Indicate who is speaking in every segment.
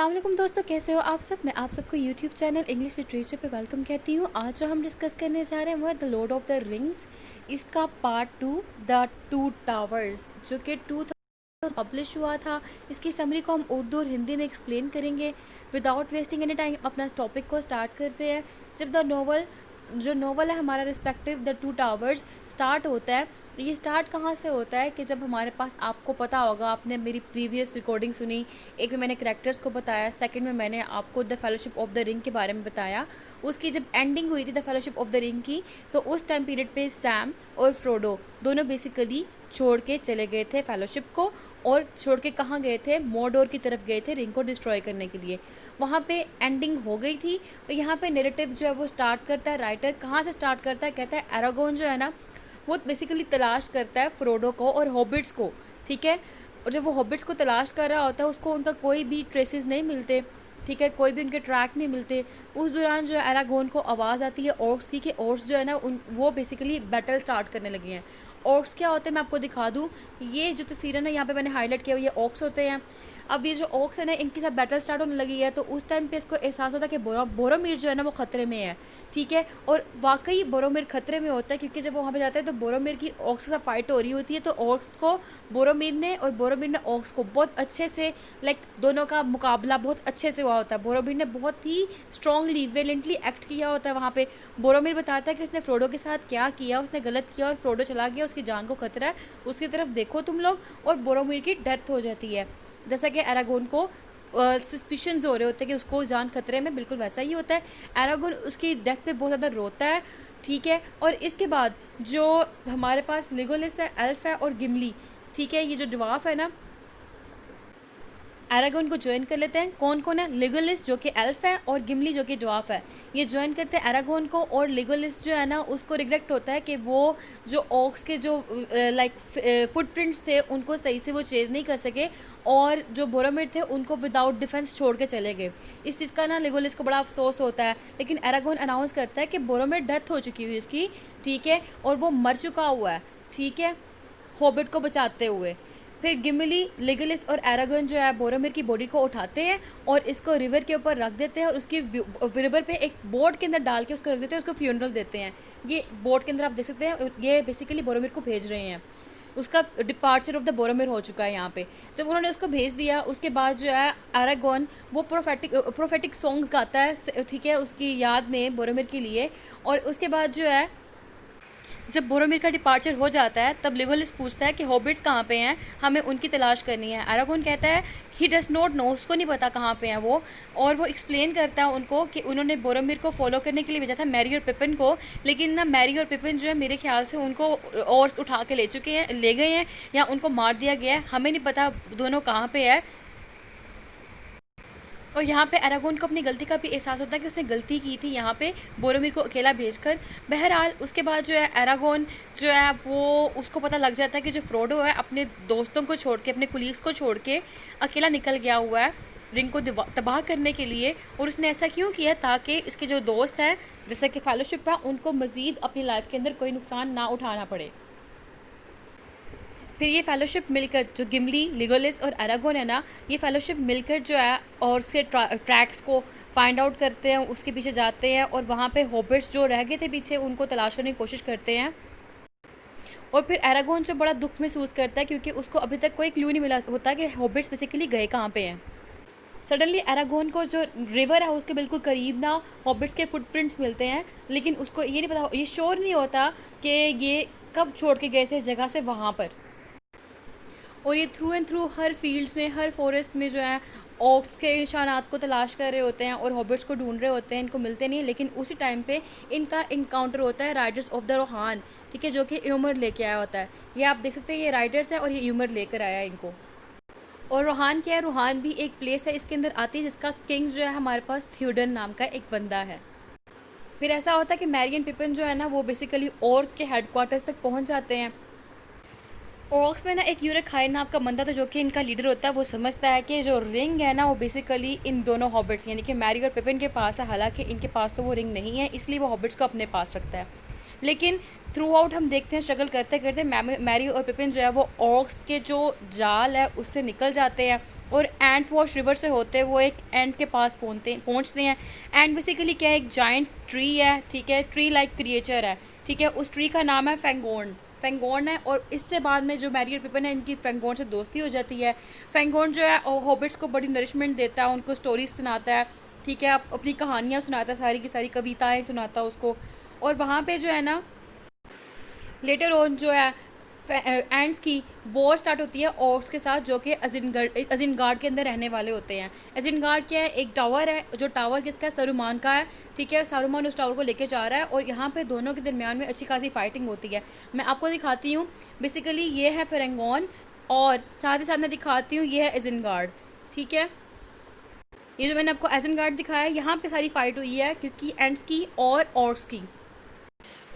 Speaker 1: अस्सलाम दोस्तों, कैसे हो आप सब। मैं आप सबको यूट्यूब चैनल इंग्लिश लिटरेचर पे वेलकम कहती हूँ। आज जो हम डिस्कस करने जा रहे हैं वो है the Lord of the rings, इसका पार्ट 2 द टू टावर्स, जो कि 2000 पब्लिश हुआ था। इसकी समरी को हम उर्दू और हिंदी में एक्सप्लेन करेंगे। विदाउट वेस्टिंग एनी टाइम अपना टॉपिक को स्टार्ट करते हैं। जब जो नॉवल है हमारा respective the two towers start होता है, ये स्टार्ट कहाँ से होता है कि जब हमारे पास, आपको पता होगा, आपने मेरी प्रीवियस रिकॉर्डिंग सुनी, एक में मैंने कैरेक्टर्स को बताया, सेकंड में मैंने आपको the fellowship of the ring के बारे में बताया। उसकी जब एंडिंग हुई थी the fellowship of the ring की, तो उस टाइम पीरियड पे सैम और फ्रोडो दोनों बेसिकली छोड़ के चले गए थे फेलोशिप को, और छोड़ के कहाँ गए थे, मोरडोर की तरफ गए थे रिंग को डिस्ट्रॉय करने के लिए। वहाँ पे एंडिंग हो गई थी। और यहाँ पे नैरेटिव जो है वो स्टार्ट करता है, राइटर कहाँ से स्टार्ट करता है, कहता है एरागोन जो है ना वो बेसिकली तलाश करता है फ्रोडो को और हॉबिट्स को, ठीक है। और जब वो हॉबिट्स को तलाश कर रहा होता है, उसको उनका कोई भी ट्रेसेस नहीं मिलते, ठीक है, कोई भी उनके ट्रैक नहीं मिलते। उस दौरान जो है एरागोन को आवाज़ आती है ऑर्क्स की कि ऑर्क्स जो है ना वो बेसिकली बैटल स्टार्ट करने लगे हैं। ऑर्क्स क्या होते हैं मैं आपको दिखा दूँ। ये जो तस्वीर है ना यहाँ पे मैंने हाईलाइट किया हुआ, ये ऑर्क्स होते हैं। अब ये जो ऑक्स है ना, इनके साथ बैटल स्टार्ट होने लगी है, तो उस टाइम पे इसको एहसास होता है कि बोरोमीर जो है ना वो ख़तरे में है, ठीक है। और वाकई बोरोमीर ख़तरे में होता है, क्योंकि जब वो वहाँ पे जाता है तो बोरोमीर की ऑक्स से फाइट हो रही होती है। तो ऑक्स को बोरोमीर ने ऑक्स को बहुत अच्छे से, लाइक दोनों का मुकाबला बहुत अच्छे से हुआ होता है। बोरोमीर ने बहुत ही स्ट्रांगली वेलेंटली एक्ट किया होता है वहाँ पे। बोरोमीर बताता है कि उसने फ्रोडो के साथ क्या किया, उसने गलत किया और फ्रोडो चला गया, उसकी जान को खतरा है, उसकी तरफ देखो तुम लोग। और बोरोमीर की डेथ हो जाती है। जैसा कि एरागोन को सस्पिशंस हो रहे होते हैं कि उसको जान खतरे में, बिल्कुल वैसा ही होता है। एरागोन उसकी डेथ पे बहुत ज़्यादा रोता है, ठीक है। और इसके बाद जो हमारे पास लेगोलिस है, एल्फ है और गिमली, ठीक है, ये जो ड्वार्फ है ना, एरागोन को ज्वाइन कर लेते हैं। कौन कौन है, लेगोलिस जो कि एल्फ है और गिमली जो कि ड्वार्फ है, ये ज्वाइन करते हैं एरागोन को। और लेगोलिस जो है ना उसको रिग्रेक्ट होता है कि वो जो ऑक्स के जो लाइक फुटप्रिंट्स थे उनको सही से वो चेज नहीं कर सके, और जो बोरोमीर थे उनको विदाउट डिफेंस छोड़ के चले गए। इस चीज़ का ना लेगोलिस को बड़ा अफसोस होता है। लेकिन एरागोन अनाउंस करता है कि बोरोमीर डेथ हो चुकी हुई इसकी, ठीक है, और वो मर चुका हुआ है, ठीक है, हॉबिट को बचाते हुए। फिर गिमली, लेगोलिस और एरागोन जो है बोरोमीर की बॉडी को उठाते हैं और इसको रिवर के ऊपर रख देते हैं, और उसकी रिवर पे एक बोट के अंदर डाल के उसको रख देते हैं, उसको फ्यूनरल देते हैं। ये बोट के अंदर आप देख सकते हैं, ये बेसिकली बोरोमीर को भेज रहे हैं। उसका डिपार्चर ऑफ द बोरोमीर हो चुका है यहाँ पे। जब उन्होंने उसको भेज दिया, उसके बाद जो है एरागोन वो प्रोफेटिक सॉन्ग्स गाता है, ठीक है, उसकी याद में बोरोमीर के लिए। और उसके बाद जो है जब बोरोमीर का डिपार्चर हो जाता है, तब लेगोलिस पूछता है कि हॉबिट्स कहाँ पे हैं, हमें उनकी तलाश करनी है। एरागोन कहता है ही डज नॉट नो, उसको नहीं पता कहाँ पे हैं वो। और वो एक्सप्लेन करता है उनको कि उन्होंने बोरोमीर को फॉलो करने के लिए भेजा था मैरी और पिपिन को, लेकिन ना मैरी और पिपिन जो है मेरे ख्याल से उनको और उठा के ले गए हैं, या उनको मार दिया गया है, हमें नहीं पता दोनों कहाँ पे है। और यहाँ पे एरागोन को अपनी गलती का भी एहसास होता है कि उसने गलती की थी यहाँ पे बोरोमीर को अकेला भेजकर। बहरहाल उसके बाद जो है एरागोन जो है वो, उसको पता लग जाता है कि जो फ्रोडो है अपने दोस्तों को छोड़ के, अपने कुलीग्स को छोड़ के अकेला निकल गया हुआ है रिंग को तबाह करने के लिए। और उसने ऐसा क्यों किया, ताकि इसके जो दोस्त हैं जैसे कि फेलोशिप है, उनको मज़ीद अपनी लाइफ के अंदर कोई नुकसान ना उठाना पड़े। फिर ये फेलोशिप मिलकर, जो गिमली, लेगोलिस और एरागोन है ना, ये फेलोशिप मिलकर जो है और उसके ट्रैक्स को फाइंड आउट करते हैं, उसके पीछे जाते हैं, और वहाँ पे हॉबिट्स जो रह गए थे पीछे उनको तलाश करने की कोशिश करते हैं। और फिर एरागोन जो बड़ा दुख महसूस करता है, क्योंकि उसको अभी तक कोई क्लू नहीं मिला होता कि हॉबिट्स बेसिकली गए कहाँ पे हैं। सडनली एरागोन को जो रिवर है उसके बिल्कुल करीब ना हॉबिट्स के फुटप्रिंट्स मिलते हैं, लेकिन उसको ये नहीं पता, ये श्योर नहीं होता कि ये कब छोड़ के गए थे इस जगह से वहाँ पर। और ये through and through her fields में, हर फॉरेस्ट में जो है ऑक्स के निशानात को तलाश कर रहे होते हैं और हॉबिट्स को ढूंढ रहे होते हैं, इनको मिलते नहीं। लेकिन उसी टाइम पे इनका इनकाउंटर होता है राइडर्स ऑफ द रोहान, ठीक है, जो कि यूमर लेके आया होता है। ये आप देख सकते हैं, ये राइडर्स है और ये यूमर लेकर आया है इनको। और रोहान क्या है, रोहान भी एक प्लेस है इसके अंदर आती है, जिसका किंग जो है हमारे पास थ्यूडन नाम का एक बंदा है। फिर ऐसा होता है कि मैरी एंड पिपिन जो है ना वो बेसिकली ऑर्क के हेडक्वार्टर्स तक पहुँच जाते हैं। ऑर्क्स में ना एक यूरिक हाइन नाम का बंदा था जो कि इनका लीडर होता है। वो समझता है कि जो रिंग है ना वो बेसिकली इन दोनों हॉबिट्स यानी कि मैरी और पिपिन के पास है, हालांकि इनके पास तो वो रिंग नहीं है, इसलिए वो हॉबिट्स को अपने पास रखता है। लेकिन थ्रू आउट हम देखते हैं स्ट्रगल करते करते मैरी और पिपिन जो है वो ऑक्स के जो जाल है उससे निकल जाते हैं और एंट वॉश रिवर से होते वो एक एंट के पास पहुंचते हैं। एंड बेसिकली क्या है, एक जाइंट ट्री है, ठीक है, ट्री लाइक क्रिएचर है, ठीक है, उस ट्री का नाम है फेंगोर्न है। और इससे बाद में जो मैरी और पिपिन है इनकी फेंगोर्न से दोस्ती हो जाती है। फेंगोर्न जो है हॉबिट्स को बड़ी नरिशमेंट देता है, उनको स्टोरीज सुनाता है, ठीक है, अपनी कहानियाँ सुनाता है, सारी की सारी कविताएँ सुनाता है उसको। और वहाँ पे जो है ना लेटर ऑन जो है एंड्स की वॉर स्टार्ट होती है ऑर्क्स के साथ, जो कि अजिनगार्ड के अंदर रहने वाले होते हैं। अजिनगार्ड क्या है, एक टावर है, जो टावर किसका है, सारूमान का है, ठीक है। सारूमान उस टावर को लेके जा रहा है और यहाँ पे दोनों के दरमियान में अच्छी खासी फाइटिंग होती है। मैं आपको दिखाती हूँ, बेसिकली ये है फेरेंगोन और साथ ही साथ मैं दिखाती हूँ ये है अजिनगार्ड, ठीक है। ये जो मैंने आपको एजनगार्ड दिखाया है, यहाँ पे सारी फाइट हुई है किसकी, एंड्स की और ऑर्क्स की।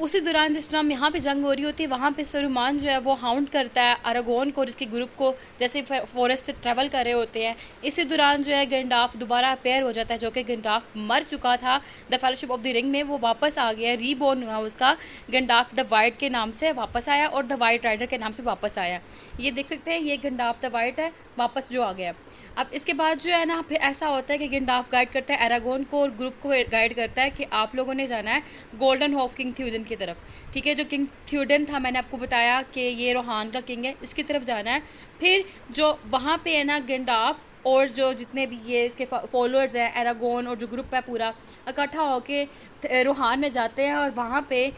Speaker 1: उसी दौरान जिस टाइम यहाँ पे जंग हो रही होती है वहाँ पे सारूमान जो है वो हाउंड करता है अरागोन को और इसके ग्रुप को, जैसे फॉरेस्ट से ट्रैवल कर रहे होते हैं। इसी दौरान जो है गंडाफ दोबारा अपेयर हो जाता है, जो कि गंडाफ मर चुका था the fellowship of the ring में, वो वापस आ गया, रीबोर्न हुआ उसका, गंडाफ द वाइट के नाम से वापस आया और द वाइट राइडर के नाम से वापस आया। ये देख सकते हैं, ये गंडाफ द वाइट है वापस जो आ गया। अब इसके बाद जो है ना फिर ऐसा होता है कि गंडाफ गाइड करता है एरागोन को और ग्रुप को गाइड करता है कि आप लोगों ने जाना है गोल्डन हॉफ किंग थ्यूडन की तरफ, ठीक है। जो किंग थ्यूडन था मैंने आपको बताया कि ये रोहान का किंग है, इसकी तरफ जाना है। फिर जो वहाँ पे है ना गंडाफ और जो जितने भी ये इसके फॉलोअर्स हैं एरागोन और जो ग्रुप है पूरा इकट्ठा होके रोहान में जाते हैं और वहाँ पे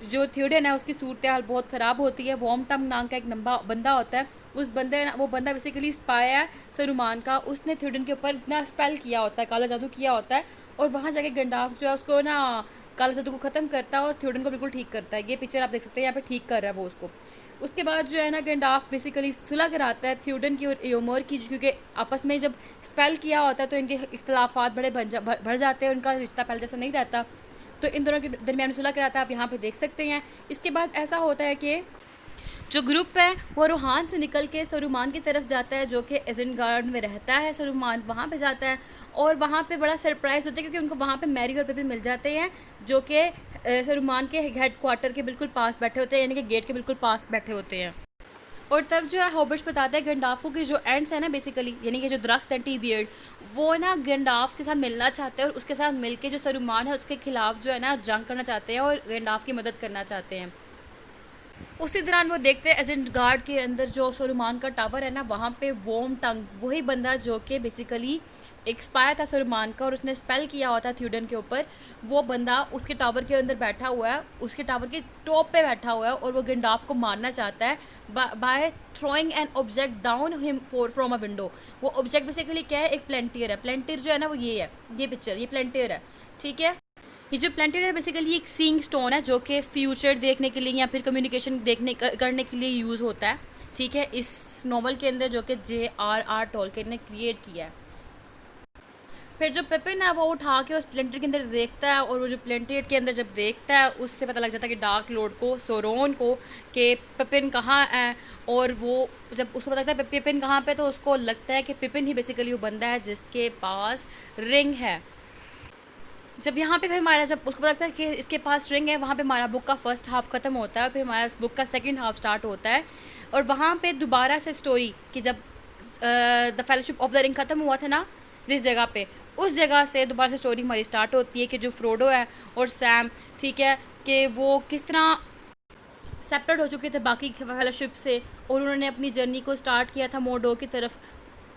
Speaker 1: जो थ्यूडन है उसकी सूरत हाल बहुत ख़राब होती है। वॉम टम नाम का एक बंदा होता है, वो बंदा बेसिकली स्पाई है सारूमान का, उसने थ्यूडन के ऊपर इतना स्पेल किया होता है, काला जादू किया होता है और वहाँ जाके गंडाफ जो है उसको ना काला जादू को ख़त्म करता है और थ्यूडन को बिल्कुल ठीक करता है। ये पिक्चर आप देख सकते हैं, यहाँ पे ठीक कर रहा है वो उसको। उसके बाद जो है ना गंडाफ बेसिकली सुलह कराता है थ्यूडन की और एओमोर की, क्योंकि आपस में जब स्पेल किया होता है तो इनके इख्तलाफात बढ़ जाते हैं, उनका रिश्ता पहले जैसा नहीं रहता, तो इन दोनों के दरमियान सुलह कराता है, आप यहाँ पे देख सकते हैं। इसके बाद ऐसा होता है कि जो ग्रुप है वो रोहान से निकल के सारूमान की तरफ जाता है, जो कि एजनगार्ड में रहता है सारूमान, वहाँ पे जाता है और वहाँ पे बड़ा सरप्राइज़ होता है क्योंकि उनको वहाँ पे मैरी और पिपिन मिल जाते हैं, जो कि सारूमान के हेड क्वार्टर के बिल्कुल पास बैठे होते हैं, यानी कि गेट के बिल्कुल पास बैठे होते हैं। और तब जो है हॉबिट्स बताता है गंडाफ को कि जो एंड्स है ना बेसिकली, यानी कि जो दरख्त है टी बियर्ड, वो ना गंडाफ के साथ मिलना चाहते हैं और उसके साथ मिलके जो सारूमान है उसके खिलाफ जो है ना जंग करना चाहते हैं और गंडाफ की मदद करना चाहते हैं। उसी दौरान वो देखते हैं एजेंट के अंदर जो सारूमान का टावर है ना, वहाँ पे वोम टंग, वही बंदा जो कि बेसिकली एक्सपायर था सारूमान का और उसने स्पेल किया हुआ था थ्यूडन के ऊपर, वो बंदा उसके टावर के अंदर बैठा हुआ है, उसके टावर के टॉप पे बैठा हुआ है और वो गंडाफ को मारना चाहता है by throwing an object down him from a window. वो ऑब्जेक्ट बेसिकली क्या है, एक प्लेंटियर है। प्लेंटियर जो है ना वो ये है, ये पिक्चर, ये प्लेंटियर है, ठीक है। ये जो प्लेंटियर है बेसिकली एक सीइंग स्टोन है, जो कि फ्यूचर देखने के लिए या फिर कम्युनिकेशन करने के लिए यूज़ होता है, ठीक है, इस नॉवल के अंदर, जो कि J.R.R. टोल्किन ने क्रिएट किया है। फिर जो पिपिन है वो उठा के उस प्लेंटियर के अंदर देखता है और वो जो प्लेंटियर के अंदर जब देखता है उससे पता लग जाता है कि डार्क लॉर्ड को, सोरोन को, कि पिपिन कहाँ है। और वो जब उसको पता लगता है पिपिन कहाँ पे, तो उसको लगता है कि पिपिन ही बेसिकली वो बंदा है जिसके पास रिंग है। जब यहाँ पे फिर हमारा जब उसको पता लगता है कि इसके पास रिंग है, वहाँ पे हमारा बुक का फर्स्ट हाफ ख़त्म होता है, फिर हमारा बुक का सेकंड हाफ स्टार्ट होता है। और वहाँ पे दोबारा से स्टोरी कि जब the fellowship of the ring ख़त्म हुआ था ना जिस जगह पे, उस जगह से दोबारा से स्टोरी हमारी स्टार्ट होती है कि जो फ्रोडो है और सैम, ठीक है, कि वो किस तरह सेपरेट हो चुके थे बाकी फेलोशिप से और उन्होंने अपनी जर्नी को स्टार्ट किया था मोडो की तरफ,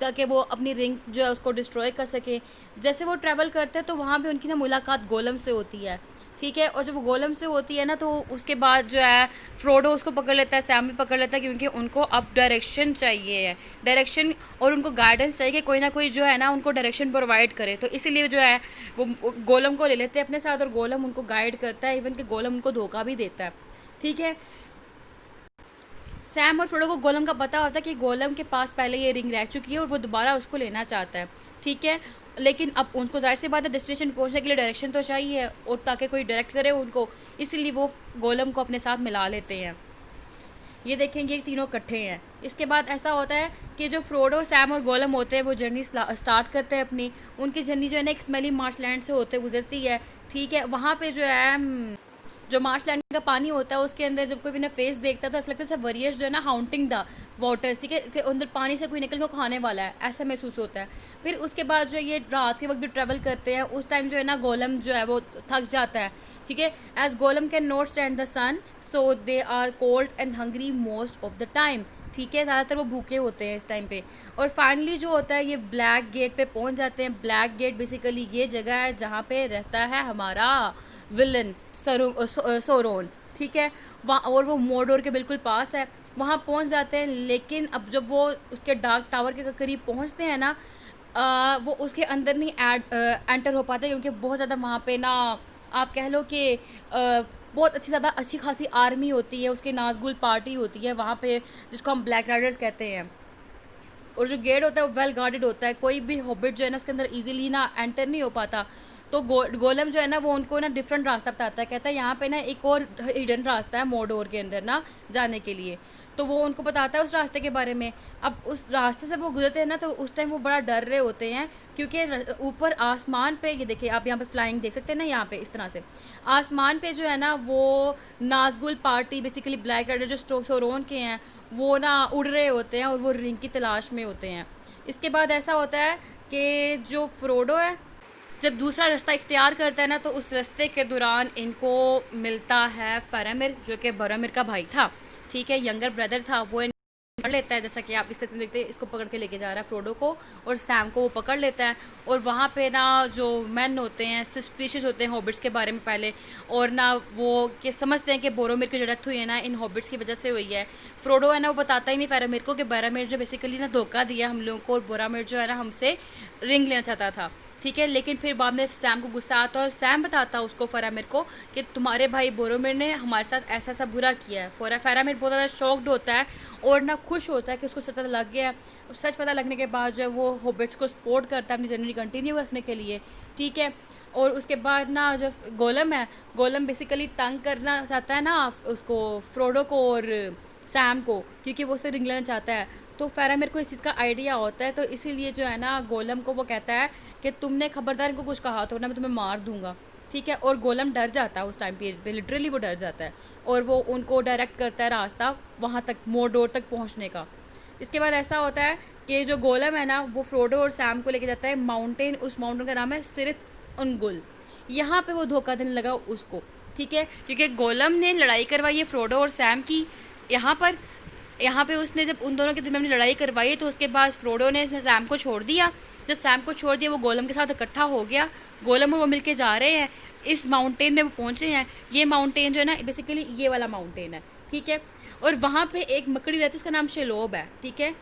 Speaker 1: ताकि वो अपनी रिंग जो है उसको डिस्ट्रॉय कर सके। जैसे वो ट्रैवल करते हैं तो वहाँ पे उनकी ना मुलाकात गोलम से होती है, ठीक है। और जब वो गोलम से होती है ना तो उसके बाद जो है फ्रोडो उसको पकड़ लेता है, सैम भी पकड़ लेता है, क्योंकि उनको अब डायरेक्शन चाहिए है, डायरेक्शन और उनको गाइडेंस चाहिए कि कोई ना कोई जो है ना उनको डायरेक्शन प्रोवाइड करे। तो इसीलिए जो है वो गोलम को ले लेते हैं अपने साथ और गोलम उनको गाइड करता है, इवन कि गोलम उनको धोखा भी देता है, ठीक है। सैम और फ्रोडो को गोलम का पता होता है कि गोलम के पास पहले ये रिंग रह चुकी है और वो दोबारा उसको लेना चाहता है, ठीक है। लेकिन अब उनको जाहिर सी बात है डेस्टिनेशन पहुंचने के लिए डायरेक्शन तो चाहिए और ताकि कोई डायरेक्ट करे उनको, इसीलिए वो गोलम को अपने साथ मिला लेते हैं। ये देखेंगे तीनों इकट्ठे हैं। इसके बाद ऐसा होता है कि जो फ्रोडो, सैम और गोलम होते हैं वो जर्नी स्टार्ट करते हैं अपनी। उनकी जर्नी जो है ना एक स्मेली मार्शलैंड से होते गुजरती है, ठीक है। वहाँ पे जो है जो मार्शलैंड का पानी होता है उसके अंदर जब कोई भी ना फेस देखता है तो ऐसा लगता है जैसे वरियर्स जो है ना हाउंटिंग द वाटर्स, ठीक है, कि अंदर पानी से कोई निकल के खाने वाला है, ऐसा महसूस होता है। फिर उसके बाद जो ये रात के वक्त भी ट्रैवल करते हैं उस टाइम जो है ना गोलम जो है वो थक जाता है, ठीक है। As Gollum can not stand the sun so they are cold and hungry most of the time, ठीक है, ज़्यादातर वो भूखे होते हैं इस टाइम पे। और फाइनली जो होता है ये ब्लैक गेट पे पहुंच जाते हैं। ब्लैक गेट बेसिकली ये जगह है जहाँ पे रहता है हमारा विलन सोरोन, ठीक है, वहाँ, और वो मोडोर के बिल्कुल पास है, वहाँ पहुँच जाते हैं। लेकिन अब जब वो उसके डार्क टावर के करीब पहुँचते हैं ना, वो उसके अंदर नहीं एंटर हो पाते क्योंकि बहुत ज़्यादा वहाँ पे ना आप कह लो कि बहुत ज़्यादा अच्छी खासी आर्मी होती है, उसके नाजगुल पार्टी होती है वहाँ पे, जिसको हम ब्लैक राइडर्स कहते हैं। और जो गेट होता है वो वेल गार्डेड होता है, कोई भी हॉबिट जो है ना उसके अंदर इजीली ना एंटर नहीं हो पाता। तो गोलम जो है ना वो उनको ना डिफरेंट रास्ता बताता है, कहता है यहाँ पे ना एक और हिडन रास्ता है मोडोर के अंदर ना जाने के लिए। तो वो उनको बताता है उस रास्ते के बारे में। अब उस रास्ते से वो गुजरते हैं ना तो उस टाइम वो बड़ा डर रहे होते हैं क्योंकि ऊपर आसमान पे, ये देखिए आप यहाँ पे फ्लाइंग देख सकते हैं ना, यहाँ पे इस तरह से आसमान पे जो है ना वो Nazgul party basically black rider जो सोरोन के हैं वो ना उड़ रहे होते हैं और वो रिंग की तलाश में होते हैं। इसके बाद ऐसा होता है कि जो फ्रोडो है जब दूसरा रास्ता इख्तियार करता है ना तो उस रास्ते के दौरान इनको मिलता है फरामिर जो कि बरामिर का भाई था, ठीक है, यंगर ब्रदर था। वो पकड़ लेता है, जैसा कि आप इस तस्वीर में देखते हैं, इसको पकड़ के लेके जा रहा है फ्रोडो को, और सैम को वो पकड़ लेता है। और वहाँ पे ना जो मैन होते हैं सस्पिशियस होते हैं हॉबिट्स के बारे में पहले, और ना वो कि समझते हैं कि बोरोमिर की जो डेथ हुई है ना इन हॉबिट्स की वजह से हुई है। फ्रोडो है ना वो बताता ही नहीं फरामिर को कि बरामिर जो बेसिकली ना धोखा दिया हम लोगों को, और बोरामिर जो है ना हमसे रिंग लेना चाहता था, ठीक है। लेकिन फिर बाद में सैम को गुस्सा आता है और सैम बताता उसको फरामिर को कि तुम्हारे भाई बोरोमिर ने हमारे साथ ऐसा ऐसा बुरा किया है। फरामिर बहुत ज़्यादा शॉक्ड होता है और ना खुश होता है कि उसको सच पता लग गया है। और सच पता लगने के बाद जो है वो हॉबिट्स को सपोर्ट करता है अपनी जर्नी कंटिन्यू रखने के लिए, ठीक है। और उसके बाद ना जो गोलम है, गोलम बेसिकली तंग करना चाहता है ना उसको फ्रोडो को और सैम को, क्योंकि वो उससे रिंग लेना चाहता है। तो फरामिर को इस चीज़ का आइडिया होता है, तो इसीलिए जो है ना गोलम को वो कहता है कि तुमने खबरदार इनको कुछ कहा तो ना मैं तुम्हें मार दूंगा, ठीक है। और गोलम डर जाता है उस टाइम पीरियड पे, लिटरली वो डर जाता है और वो उनको डायरेक्ट करता है रास्ता वहाँ तक मोडोर तक पहुँचने का। इसके बाद ऐसा होता है कि जो गोलम है ना वो फ्रोडो और सैम को लेके जाता है माउंटेन, उस माउंटेन का नाम है सिरिथ उनगुल। यहाँ पे वो धोखा देने लगा उसको, ठीक है, क्योंकि गोलम ने लड़ाई करवाई है फ्रोडो और सैम की। यहाँ पे उसने जब उन दोनों के दरमियान लड़ाई करवाई तो उसके बाद फ्रोडो ने सैम को छोड़ दिया। जब सैम को छोड़ दिया वो गोलम के साथ इकट्ठा हो गया, गोलम और वो मिलके जा रहे हैं, इस माउंटेन में वो पहुँचे हैं। ये माउंटेन जो है ना बेसिकली ये वाला माउंटेन है, ठीक है। और वहाँ पे एक मकड़ी रहती है, इसका नाम शेलोब है, ठीक है।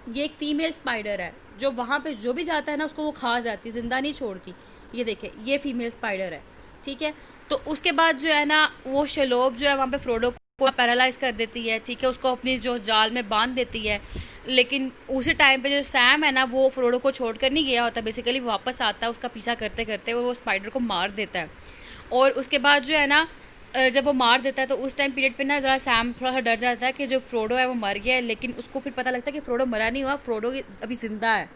Speaker 1: ये एक फीमेल स्पाइडर है जो वहाँ पे जो भी जाता है ना उसको वो खा जाती है, जिंदा नहीं छोड़ती। ये देखे ये फीमेल स्पाइडर है, ठीक है। तो उसके बाद जो है ना वो शेलोब जो है वहाँ पे फ्रोडो को पैरालाइज कर देती है, ठीक है, उसको अपनी जो जाल में बांध देती है। लेकिन उसी टाइम पे जो सैम है ना वो फ्रोडो को छोड़कर नहीं गया होता, बेसिकली वापस आता है उसका पीछा करते करते और वो स्पाइडर को मार देता है। और उसके बाद जो है ना जब वो मार देता है तो उस टाइम पीरियड पे ना ज़रा सैम थोड़ा सा डर जाता है कि जो फ्रोडो है वो मर गया है, लेकिन उसको फिर पता लगता है कि फ्रोडो मरा नहीं हुआ, फ्रोडो अभी ज़िंदा है।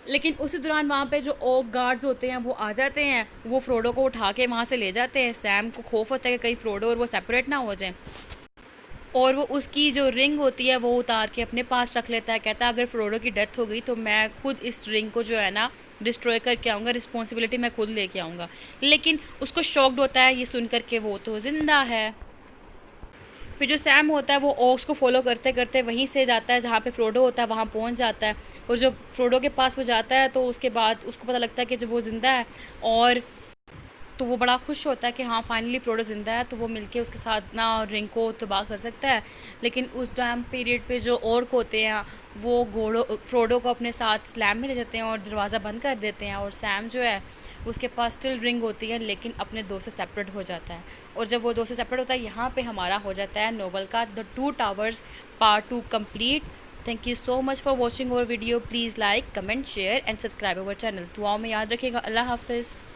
Speaker 1: लेकिन उसी दौरान वहाँ पे जो ओक गार्ड्स होते हैं वो आ जाते हैं, वो फ्रोडो को उठा के वहाँ से ले जाते हैं। सैम को खौफ होता है कि कहीं फ्रोडो और वो सेपरेट ना हो जाए, और वो उसकी जो रिंग होती है वो उतार के अपने पास रख लेता है। कहता है अगर फ्रोडो की डेथ हो गई तो मैं खुद इस रिंग को जो है ना डिस्ट्रॉय करके आऊँगा, रिस्पॉन्सिबिलिटी मैं खुद लेके आऊँगा। लेकिन उसको शॉक्ड होता है ये सुन कर के वो तो ज़िंदा है। फिर जो सैम होता है वो ओक्स को फॉलो करते करते वहीं से जाता है जहाँ पे फ्रोडो होता है, वहाँ पहुँच जाता है। और जब फ्रोडो के पास वो जाता है तो उसके बाद उसको पता लगता है कि जब वो ज़िंदा है, और तो वो बड़ा खुश होता है कि हाँ फाइनली फ्रोडो ज़िंदा है, तो वो मिलके उसके साथ ना रिंग को तबाह कर सकता है। लेकिन उस टाइम पीरियड पे जो ऑर्क होते हैं वो फ्रोडो को अपने साथ स्लैम में ले जाते हैं और दरवाज़ा बंद कर देते हैं, और सैम जो है उसके पास स्टिल रिंग होती है लेकिन अपने दोस्त से सेपरेट हो जाता है। और जब वो दोस्त से सेपरेट होता है यहाँ पे हमारा हो जाता है नोवेल का the two towers part 2 complete. Thank you so much for watching our video. Please like comment share and subscribe our channel. दुआओं में याद रखिएगा। अल्लाह हाफिज़।